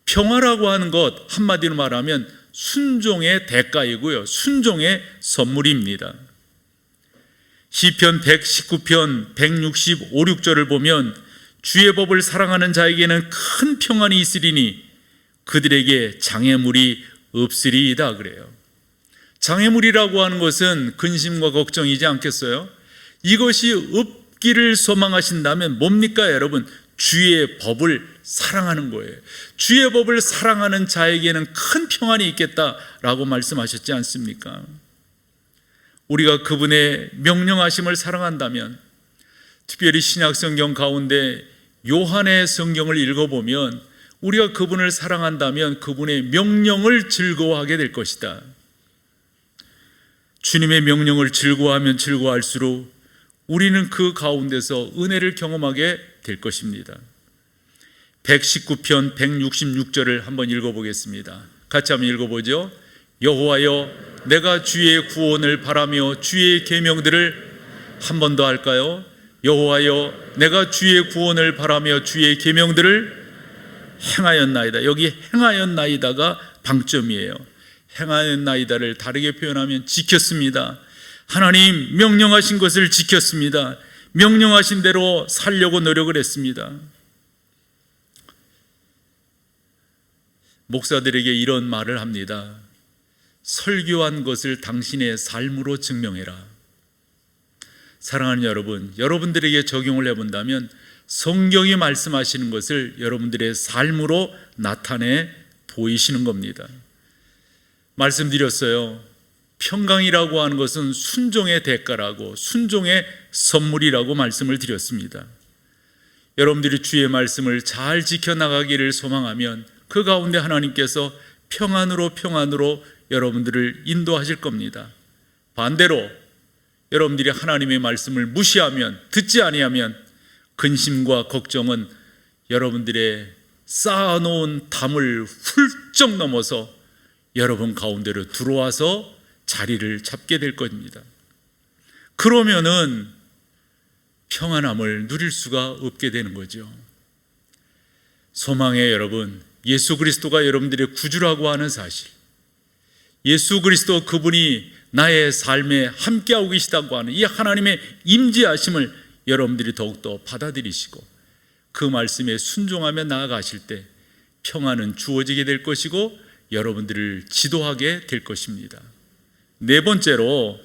평화라고 하는 것 한마디로 말하면 순종의 대가이고요, 순종의 선물입니다. 시편 119편 165, 6절을 보면 주의 법을 사랑하는 자에게는 큰 평안이 있으리니 그들에게 장애물이 없으리이다 그래요. 장애물이라고 하는 것은 근심과 걱정이지 않겠어요? 이것이 없기를 소망하신다면 뭡니까 여러분? 주의 법을 사랑하는 거예요. 주의 법을 사랑하는 자에게는 큰 평안이 있겠다라고 말씀하셨지 않습니까? 우리가 그분의 명령하심을 사랑한다면, 특별히 신약 성경 가운데 요한의 성경을 읽어보면 우리가 그분을 사랑한다면 그분의 명령을 즐거워하게 될 것이다. 주님의 명령을 즐거워하면 즐거워할수록 우리는 그 가운데서 은혜를 경험하게 될 것입니다. 119편 166절을 한번 읽어보겠습니다. 같이 한번 읽어보죠. 여호와여, 내가 주의 구원을 바라며 주의 계명들을, 한 번 더 할까요? 여호와여, 내가 주의 구원을 바라며 주의 계명들을 행하였나이다. 여기 행하였나이다가 방점이에요. 행하였나이다를 다르게 표현하면 지켰습니다. 하나님 명령하신 것을 지켰습니다. 명령하신 대로 살려고 노력을 했습니다. 목사들에게 이런 말을 합니다. 설교한 것을 당신의 삶으로 증명해라. 사랑하는 여러분, 여러분들에게 적용을 해본다면 성경이 말씀하시는 것을 여러분들의 삶으로 나타내 보이시는 겁니다. 말씀드렸어요. 평강이라고 하는 것은 순종의 대가라고, 순종의 선물이라고 말씀을 드렸습니다. 여러분들이 주의 말씀을 잘 지켜나가기를 소망하면 그 가운데 하나님께서 평안으로 여러분들을 인도하실 겁니다. 반대로 여러분들이 하나님의 말씀을 무시하면, 듣지 아니하면 근심과 걱정은 여러분들의 쌓아놓은 담을 훌쩍 넘어서 여러분 가운데로 들어와서 자리를 잡게 될 겁니다. 그러면은 평안함을 누릴 수가 없게 되는 거죠. 소망의 여러분, 예수 그리스도가 여러분들의 구주라고 하는 사실, 예수 그리스도 그분이 나의 삶에 함께하고 계시다고 하는 이 하나님의 임재하심을 여러분들이 더욱더 받아들이시고 그 말씀에 순종하며 나아가실 때 평안은 주어지게 될 것이고 여러분들을 지도하게 될 것입니다. 네 번째로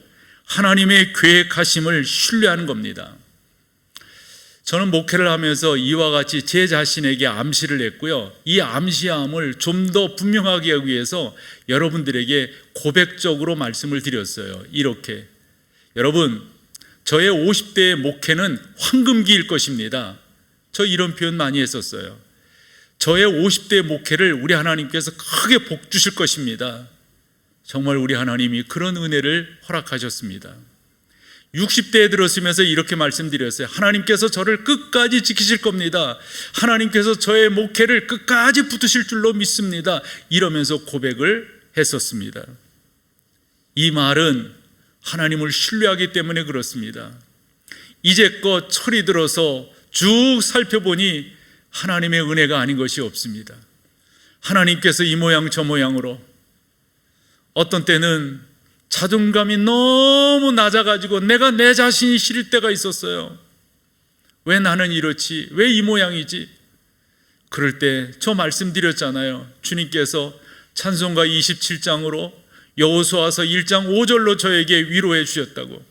하나님의 계획하심을 신뢰하는 겁니다. 저는 목회를 하면서 이와 같이 제 자신에게 암시를 했고요, 이 암시함을 좀 더 분명하게 하기 위해서 여러분들에게 고백적으로 말씀을 드렸어요. 이렇게, 여러분, 저의 50대의 목회는 황금기일 것입니다. 저 이런 표현 많이 했었어요. 저의 50대 목회를 우리 하나님께서 크게 복 주실 것입니다. 정말 우리 하나님이 그런 은혜를 허락하셨습니다. 60대에 들었으면서 이렇게 말씀드렸어요. 하나님께서 저를 끝까지 지키실 겁니다. 하나님께서 저의 목회를 끝까지 붙으실 줄로 믿습니다. 이러면서 고백을 했었습니다. 이 말은 하나님을 신뢰하기 때문에 그렇습니다. 이제껏 철이 들어서 쭉 살펴보니 하나님의 은혜가 아닌 것이 없습니다. 하나님께서 이 모양 저 모양으로, 어떤 때는 자존감이 너무 낮아가지고 내가 내 자신이 싫을 때가 있었어요. 왜 나는 이렇지? 왜 이 모양이지? 그럴 때 저 말씀드렸잖아요. 주님께서 찬송가 27장으로 여호수아서 1장 5절로 저에게 위로해 주셨다고.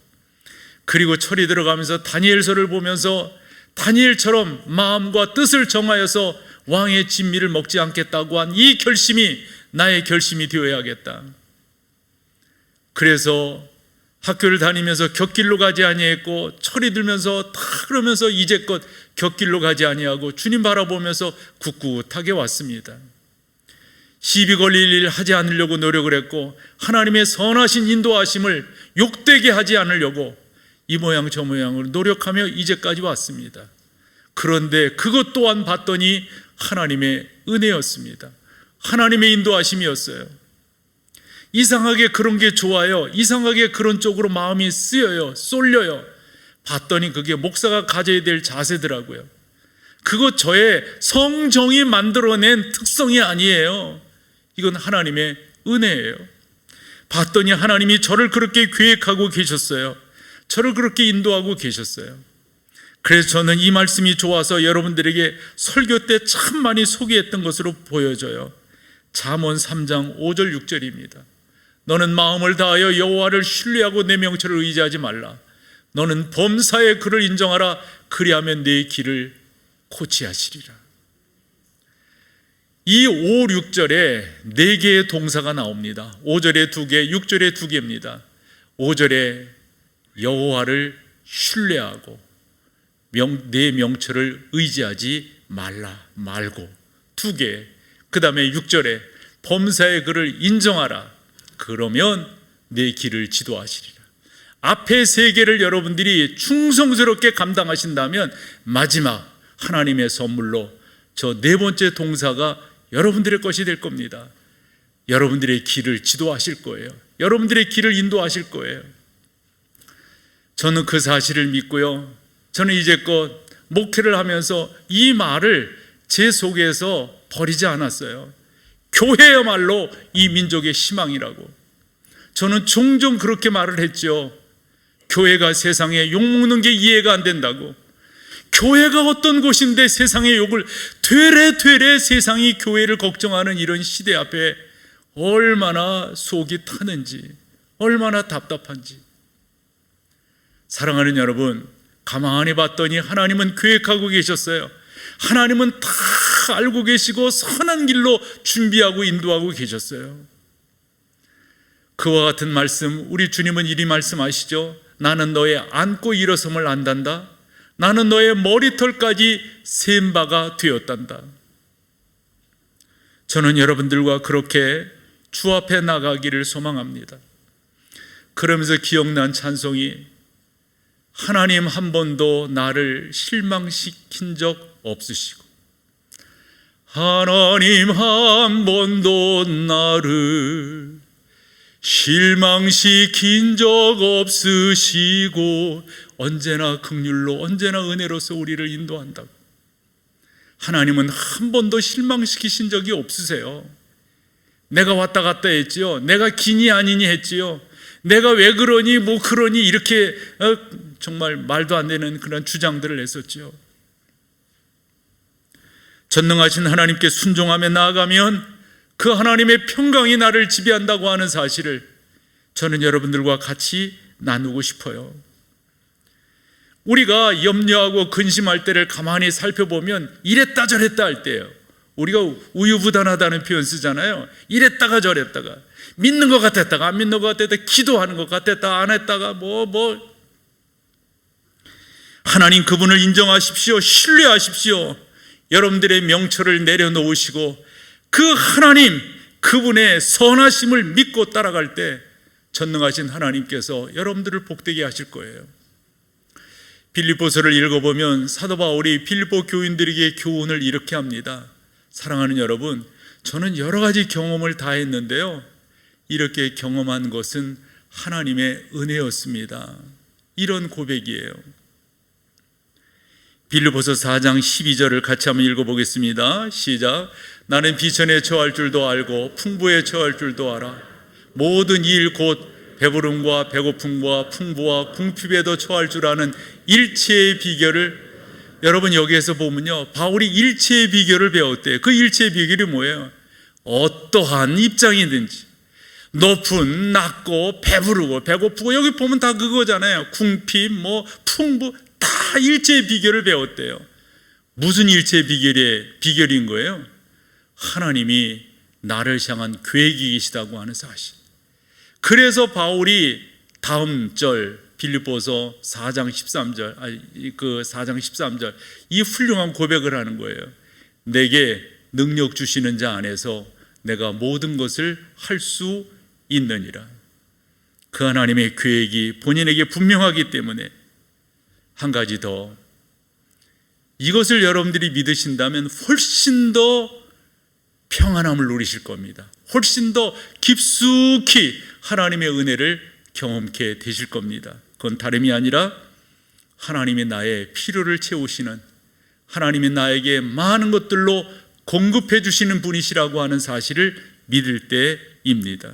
그리고 철이 들어가면서 다니엘서를 보면서 다니엘처럼 마음과 뜻을 정하여서 왕의 진미를 먹지 않겠다고 한 이 결심이 나의 결심이 되어야겠다. 그래서 학교를 다니면서 곁길로 가지 아니했고, 철이 들면서 다 그러면서 이제껏 곁길로 가지 아니하고 주님 바라보면서 꿋꿋하게 왔습니다. 시비 걸릴 일 하지 않으려고 노력을 했고, 하나님의 선하신 인도하심을 욕되게 하지 않으려고 이 모양 저 모양으로 노력하며 이제까지 왔습니다. 그런데 그것 또한 봤더니 하나님의 은혜였습니다. 하나님의 인도하심이었어요. 이상하게 그런 게 좋아요. 이상하게 그런 쪽으로 마음이 쓰여요. 쏠려요. 봤더니 그게 목사가 가져야 될 자세더라고요. 그거 저의 성정이 만들어낸 특성이 아니에요. 이건 하나님의 은혜예요. 봤더니 하나님이 저를 그렇게 계획하고 계셨어요. 저를 그렇게 인도하고 계셨어요. 그래서 저는 이 말씀이 좋아서 여러분들에게 설교 때 참 많이 소개했던 것으로 보여져요. 잠언 3장 5절 6절입니다. 너는 마음을 다하여 여호와를 신뢰하고 내 명철을 의지하지 말라. 너는 범사의 그를 인정하라. 그리하면 내 길을 고치하시리라. 이 5, 6절에 4개의 동사가 나옵니다. 5절에 2개, 6절에 2개입니다. 5절에 여호와를 신뢰하고 내 명철을 의지하지 말고 2개. 그 다음에 6절에 범사의 그를 인정하라. 그러면 내 길을 지도하시리라. 앞에 3개를 여러분들이 충성스럽게 감당하신다면 마지막 하나님의 선물로 저 4번째 동사가 여러분들의 것이 될 겁니다. 여러분들의 길을 지도하실 거예요. 여러분들의 길을 인도하실 거예요. 저는 그 사실을 믿고요. 저는 이제껏 목회를 하면서 이 말을 제 속에서 버리지 않았어요. 교회야말로 이 민족의 희망이라고. 저는 종종 그렇게 말을 했죠. 교회가 세상에 욕먹는 게 이해가 안 된다고. 교회가 어떤 곳인데 세상의 욕을 되레 세상이 교회를 걱정하는 이런 시대 앞에 얼마나 속이 타는지, 얼마나 답답한지. 사랑하는 여러분, 가만히 봤더니 하나님은 계획하고 계셨어요. 하나님은 다 알고 계시고 선한 길로 준비하고 인도하고 계셨어요. 그와 같은 말씀, 우리 주님은 이리 말씀하시죠. 나는 너의 앉고 일어섬을 안단다. 나는 너의 머리털까지 셈 바가 되었단다. 저는 여러분들과 그렇게 주 앞에 나가기를 소망합니다. 그러면서 기억난 찬송이 하나님 한 번도 나를 실망시킨 적 없으시고 하나님 한 번도 나를 실망시킨 적 없으시고 언제나 긍휼로 언제나 은혜로서 우리를 인도한다고. 하나님은 한 번도 실망시키신 적이 없으세요. 내가 왔다 갔다 했지요. 내가 기니 아니니 했지요. 내가 왜 그러니 뭐 그러니 이렇게 정말 말도 안 되는 그런 주장들을 했었지요. 전능하신 하나님께 순종하며 나아가면 그 하나님의 평강이 나를 지배한다고 하는 사실을 저는 여러분들과 같이 나누고 싶어요. 우리가 염려하고 근심할 때를 가만히 살펴보면 이랬다 저랬다 할 때예요. 우리가 우유부단하다는 표현 쓰잖아요. 이랬다가 저랬다가, 믿는 것 같았다가 안 믿는 것 같았다가, 기도하는 것 같았다가 안 했다가 하나님 그분을 인정하십시오. 신뢰하십시오. 여러분들의 명철을 내려놓으시고 그 하나님 그분의 선하심을 믿고 따라갈 때 전능하신 하나님께서 여러분들을 복되게 하실 거예요. 빌립보서를 읽어보면 사도 바울이 빌립보 교인들에게 교훈을 이렇게 합니다. 사랑하는 여러분, 저는 여러 가지 경험을 다 했는데요, 이렇게 경험한 것은 하나님의 은혜였습니다. 이런 고백이에요. 빌립보서 4장 12절을 같이 한번 읽어보겠습니다. 시작. 나는 비천에 처할 줄도 알고 풍부에 처할 줄도 알아. 모든 일 곧 배부름과 배고픔과 풍부와 궁핍에도 처할 줄 아는 일체의 비결을, 여러분 여기에서 보면요, 바울이 일체의 비결을 배웠대요. 그 일체의 비결이 뭐예요? 어떠한 입장이든지 높은 낮고 배부르고 배고프고, 여기 보면 다 그거잖아요. 궁핍 풍부, 다 일체의 비결을 배웠대요. 무슨 일체의 비결인 거예요? 하나님이 나를 향한 계획이 계시다고 하는 사실. 그래서 바울이 다음 절 빌립보서 4장 13절 그 4장 13절 이 훌륭한 고백을 하는 거예요. 내게 능력 주시는 자 안에서 내가 모든 것을 할 수 있느니라. 그 하나님의 계획이 본인에게 분명하기 때문에 한 가지 더, 이것을 여러분들이 믿으신다면 훨씬 더 평안함을 누리실 겁니다. 훨씬 더 깊숙이 하나님의 은혜를 경험케 되실 겁니다. 그건 다름이 아니라 하나님이 나의 필요를 채우시는, 하나님이 나에게 많은 것들로 공급해 주시는 분이시라고 하는 사실을 믿을 때입니다.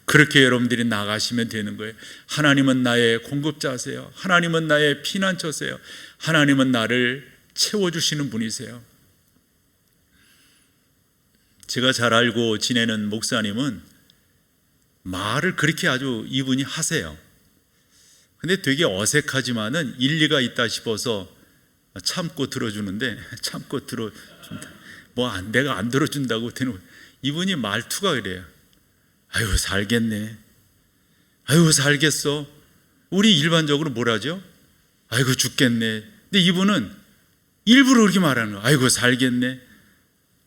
그렇게 여러분들이 나가시면 되는 거예요. 하나님은 나의 공급자세요. 하나님은 나의 피난처세요. 하나님은 나를 채워주시는 분이세요. 제가 잘 알고 지내는 목사님은 말을 그렇게 아주 이분이 하세요. 근데 되게 어색하지만은 일리가 있다 싶어서 참고 들어주는데, 참고 들어준다. 내가 안 들어준다고 되는, 이분이 말투가 그래요. 아유, 살겠네. 아유, 살겠어. 우리 일반적으로 뭐라죠? 아이고, 죽겠네. 근데 이분은 일부러 그렇게 말하는 거예요. 아이고, 살겠네.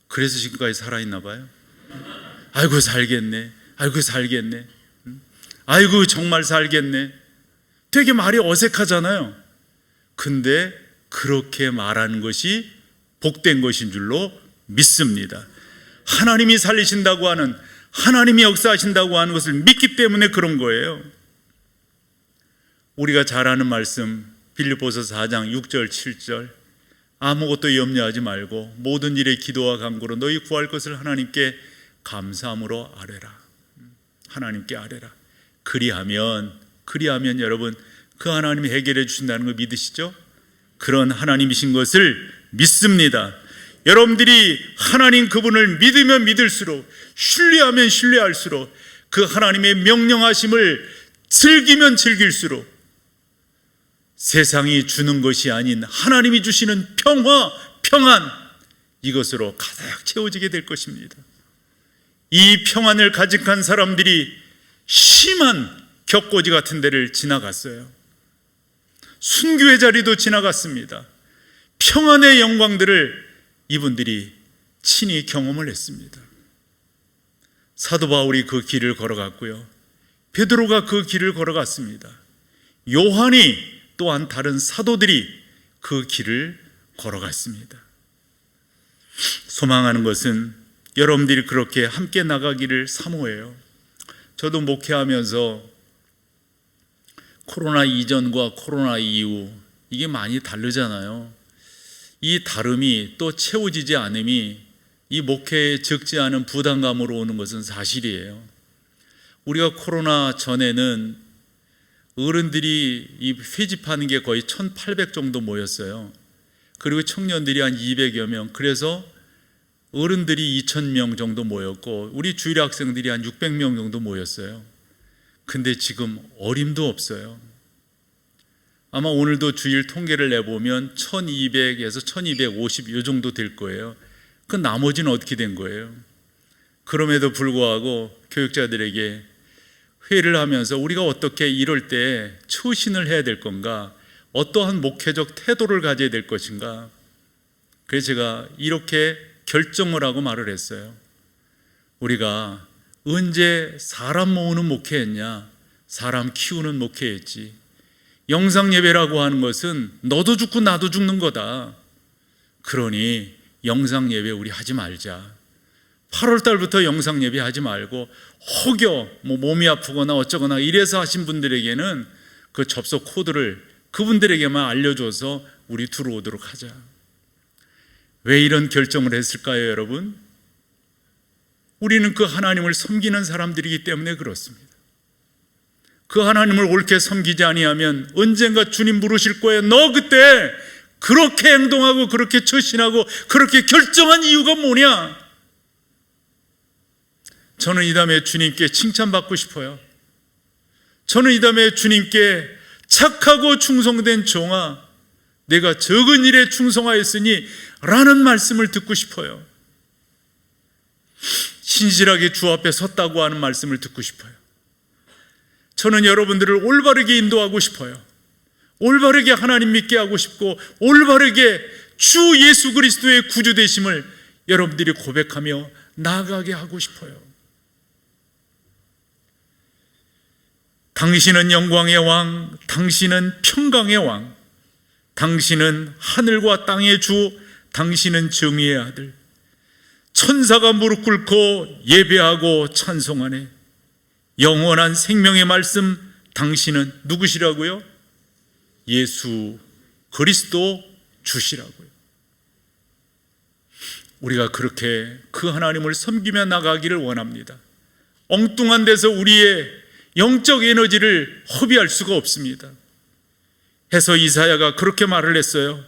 그래서 지금까지 살아있나 봐요. 아이고, 살겠네. 아이고, 살겠네. 아이고, 정말 살겠네. 되게 말이 어색하잖아요. 근데 그렇게 말하는 것이 복된 것인 줄로 믿습니다. 하나님이 살리신다고 하는, 하나님이 역사하신다고 하는 것을 믿기 때문에 그런 거예요. 우리가 잘 아는 말씀, 빌립보서 4장 6절 7절, 아무것도 염려하지 말고 모든 일에 기도와 간구로 너희 구할 것을 하나님께 감사함으로 아뢰라. 하나님께 아뢰라. 그리하면 여러분, 그 하나님이 해결해 주신다는 거 믿으시죠? 그런 하나님이신 것을 믿습니다. 여러분들이 하나님 그분을 믿으면 믿을수록, 신뢰하면 신뢰할수록, 그 하나님의 명령하심을 즐기면 즐길수록 세상이 주는 것이 아닌 하나님이 주시는 평화, 평안, 이것으로 가득 채워지게 될 것입니다. 이 평안을 가직한 사람들이 심한 격고지 같은 데를 지나갔어요. 순교의 자리도 지나갔습니다. 평안의 영광들을 이분들이 친히 경험을 했습니다. 사도 바울이 그 길을 걸어갔고요, 베드로가 그 길을 걸어갔습니다. 요한이 또한 다른 사도들이 그 길을 걸어갔습니다. 소망하는 것은 여러분들이 그렇게 함께 나가기를 사모해요. 저도 목회하면서 코로나 이전과 코로나 이후 이게 많이 다르잖아요. 이 다름이 또 채워지지 않음이 이 목회에 적지 않은 부담감으로 오는 것은 사실이에요. 우리가 코로나 전에는 어른들이 이 회집하는 게 거의 1,800 정도 모였어요. 그리고 청년들이 한 200여 명, 그래서 어른들이 2,000명 정도 모였고 우리 주일 학생들이 한 600명 정도 모였어요. 근데 지금 어림도 없어요. 아마 오늘도 주일 통계를 내보면 1,200에서 1,250 이 정도 될 거예요. 그 나머지는 어떻게 된 거예요? 그럼에도 불구하고 교육자들에게 회의를 하면서 우리가 어떻게 이럴 때 처신을 해야 될 건가, 어떠한 목회적 태도를 가져야 될 것인가. 그래서 제가 이렇게 결정을 하고 말을 했어요. 우리가 언제 사람 모으는 목회했냐? 사람 키우는 목회했지. 영상 예배라고 하는 것은 너도 죽고 나도 죽는 거다. 그러니 영상 예배 우리 하지 말자. 8월 달부터 영상 예배 하지 말고 혹여 몸이 아프거나 어쩌거나 이래서 하신 분들에게는 그 접속 코드를 그분들에게만 알려줘서 우리 들어오도록 하자. 왜 이런 결정을 했을까요, 여러분? 우리는 그 하나님을 섬기는 사람들이기 때문에 그렇습니다. 그 하나님을 옳게 섬기지 아니하면 언젠가 주님 부르실 거예요. 너 그때 그렇게 행동하고 그렇게 처신하고 그렇게 결정한 이유가 뭐냐? 저는 이 다음에 주님께 칭찬받고 싶어요. 저는 이 다음에 주님께 착하고 충성된 종아, 내가 적은 일에 충성하였으니 라는 말씀을 듣고 싶어요. 신실하게 주 앞에 섰다고 하는 말씀을 듣고 싶어요. 저는 여러분들을 올바르게 인도하고 싶어요. 올바르게 하나님 믿게 하고 싶고 올바르게 주 예수 그리스도의 구주 되심을 여러분들이 고백하며 나아가게 하고 싶어요. 당신은 영광의 왕, 당신은 평강의 왕, 당신은 하늘과 땅의 주, 당신은 정의의 아들. 천사가 무릎 꿇고 예배하고 찬송하네. 영원한 생명의 말씀, 당신은 누구시라고요? 예수 그리스도 주시라고요. 우리가 그렇게 그 하나님을 섬기며 나가기를 원합니다. 엉뚱한 데서 우리의 영적 에너지를 허비할 수가 없습니다. 해서 이사야가 그렇게 말을 했어요.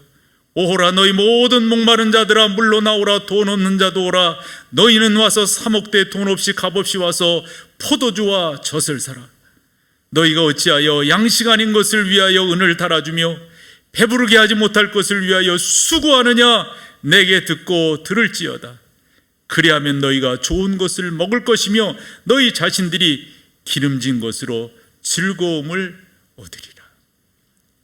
오호라 너희 모든 목마른 자들아 물로 나오라. 돈 없는 자도 오라. 너희는 와서 사목대 돈 없이 값없이 와서 포도주와 젖을 사라. 너희가 어찌하여 양식 아닌 것을 위하여 은을 달아주며 배부르게 하지 못할 것을 위하여 수고하느냐. 내게 듣고 들을지어다. 그리하면 너희가 좋은 것을 먹을 것이며 너희 자신들이 기름진 것으로 즐거움을 얻으리라.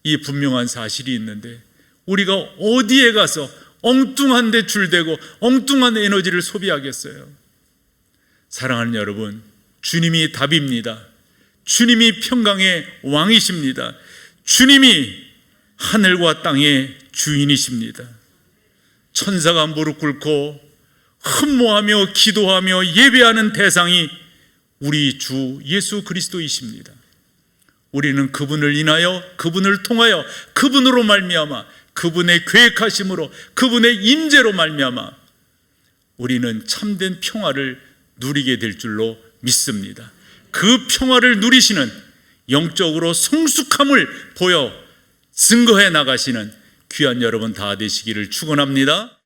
이 분명한 사실이 있는데 우리가 어디에 가서 엉뚱한 데 줄대고 엉뚱한 에너지를 소비하겠어요? 사랑하는 여러분, 주님이 답입니다. 주님이 평강의 왕이십니다. 주님이 하늘과 땅의 주인이십니다. 천사가 무릎 꿇고 흠모하며 기도하며 예배하는 대상이 우리 주 예수 그리스도이십니다. 우리는 그분을 인하여, 그분을 통하여, 그분으로 말미암아, 그분의 계획하심으로, 그분의 임재로 말미암아 우리는 참된 평화를 누리게 될 줄로 믿습니다. 그 평화를 누리시는, 영적으로 성숙함을 보여 증거해 나가시는 귀한 여러분 다 되시기를 축원합니다.